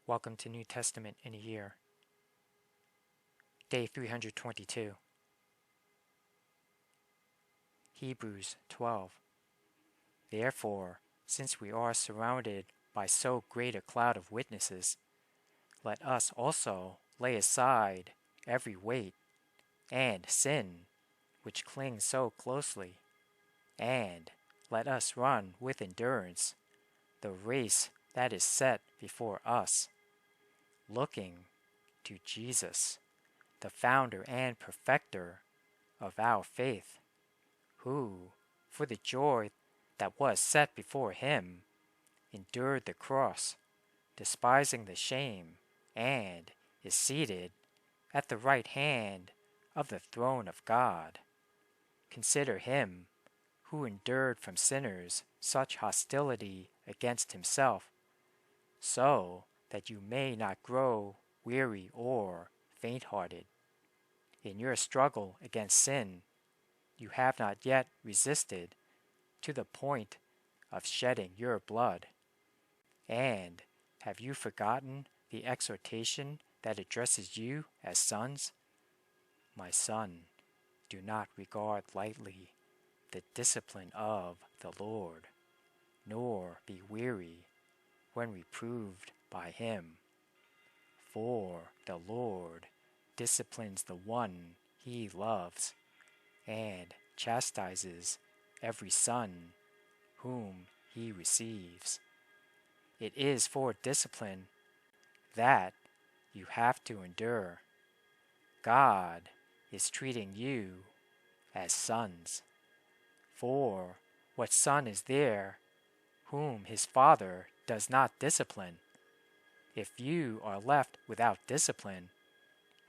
Welcome to New Testament in a Year. Day 322. Hebrews 12. Therefore, since we are surrounded by so great a cloud of witnesses, let us also lay aside every weight and sin which clings so closely, and let us run with endurance the race that is set before us, looking to Jesus, the founder and perfecter of our faith, who, for the joy that was set before him, endured the cross, despising the shame, and is seated at the right hand of the throne of God. Consider him who endured from sinners such hostility against himself, so that you may not grow weary or faint-hearted. In your struggle against sin, you have not yet resisted to the point of shedding your blood. And have you forgotten the exhortation that addresses you as sons? My son, do not regard lightly the discipline of the Lord, nor be weary when reproved by him. For the Lord disciplines the one he loves, and chastises every son whom he receives. It is for discipline that you have to endure. God is treating you as sons. For what son is there whom his father does not discipline? If you are left without discipline,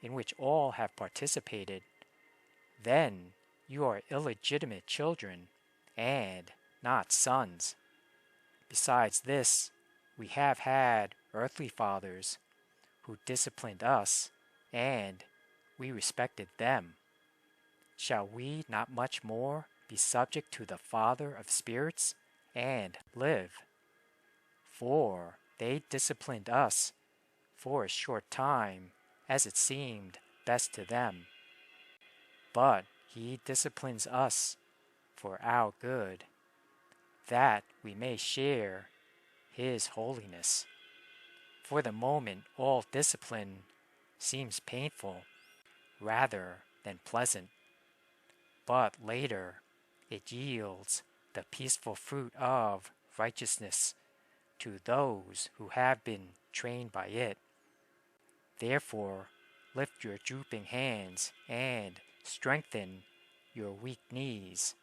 in which all have participated, then you are illegitimate children and not sons. Besides this, we have had earthly fathers who disciplined us, and we respected them. Shall we not much more be subject to the Father of spirits and live? For they disciplined us for a short time, as it seemed best to them. But he disciplines us for our good, that we may share his holiness. For the moment, all discipline seems painful rather than pleasant, but later it yields the peaceful fruit of righteousness to those who have been trained by it. Therefore, lift your drooping hands and strengthen your weak knees,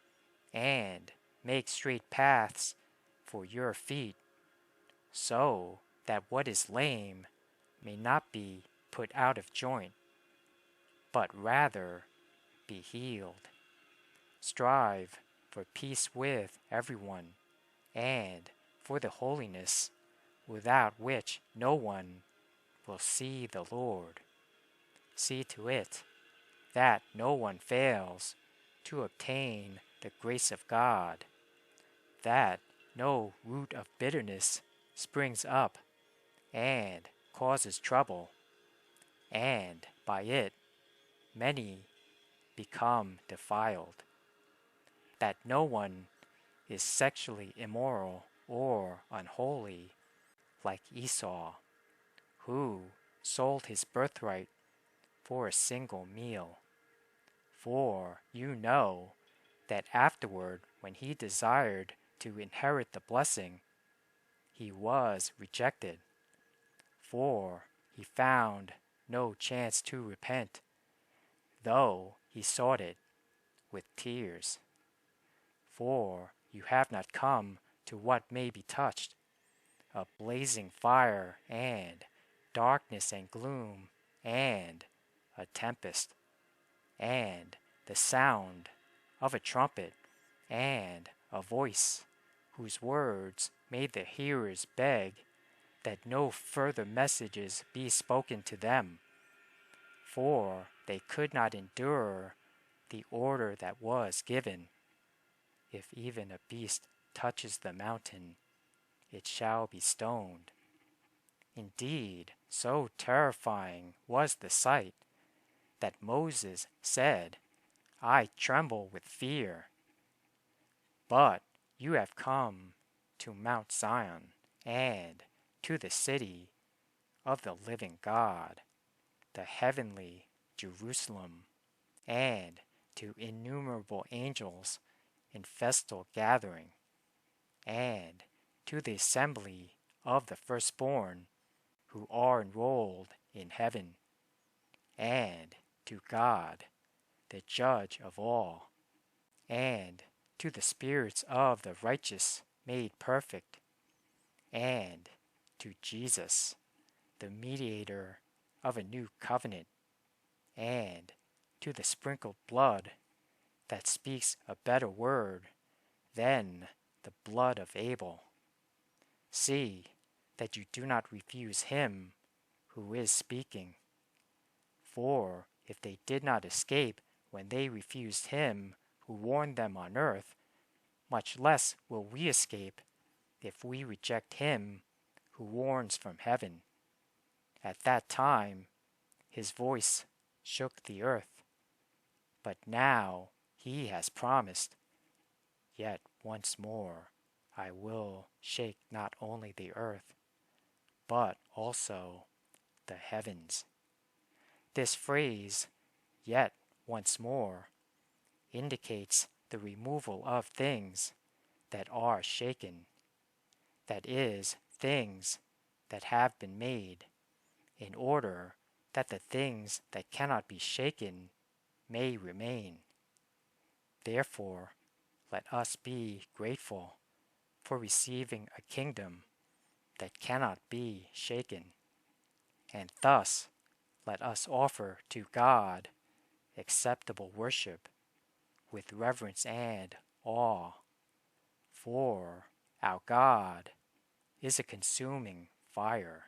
and make straight paths for your feet, so that what is lame may not be put out of joint, but rather be healed. Strive for peace with everyone, and for the holiness without which no one will see the Lord. See to it that no one fails to obtain the grace of God, that no root of bitterness springs up and causes trouble, and by it many become defiled, that no one is sexually immoral or unholy like Esau, who sold his birthright for a single meal. For you know that afterward, when he desired to inherit the blessing, he was rejected, for he found no chance to repent, though he sought it with tears. For you have not come to what may be touched, a blazing fire and darkness and gloom and a tempest, and the sound of a trumpet and a voice whose words made the hearers beg that no further messages be spoken to them, for they could not endure the order that was given. If even a beast touches the mountain, it shall be stoned. Indeed, so terrifying was the sight that Moses said, I tremble with fear. But you have come to Mount Zion and to the city of the living God, the heavenly Jerusalem, and to innumerable angels in festal gathering, and to the assembly of the firstborn who are enrolled in heaven, and to God, the judge of all, and to the spirits of the righteous made perfect, and to Jesus, the mediator of a new covenant, and to the sprinkled blood that speaks a better word than the blood of Abel. See that you do not refuse him who is speaking. For if they did not escape when they refused him who warned them on earth, much less will we escape if we reject him who warns from heaven. At that time his voice shook the earth, but now he has promised, yet once more I will shake not only the earth, but also the heavens. This phrase, yet once more, indicates the removal of things that are shaken, that is, things that have been made, in order that the things that cannot be shaken may remain. Therefore, let us be grateful for receiving a kingdom that cannot be shaken, and thus let us offer to God acceptable worship with reverence and awe, for our God is a consuming fire.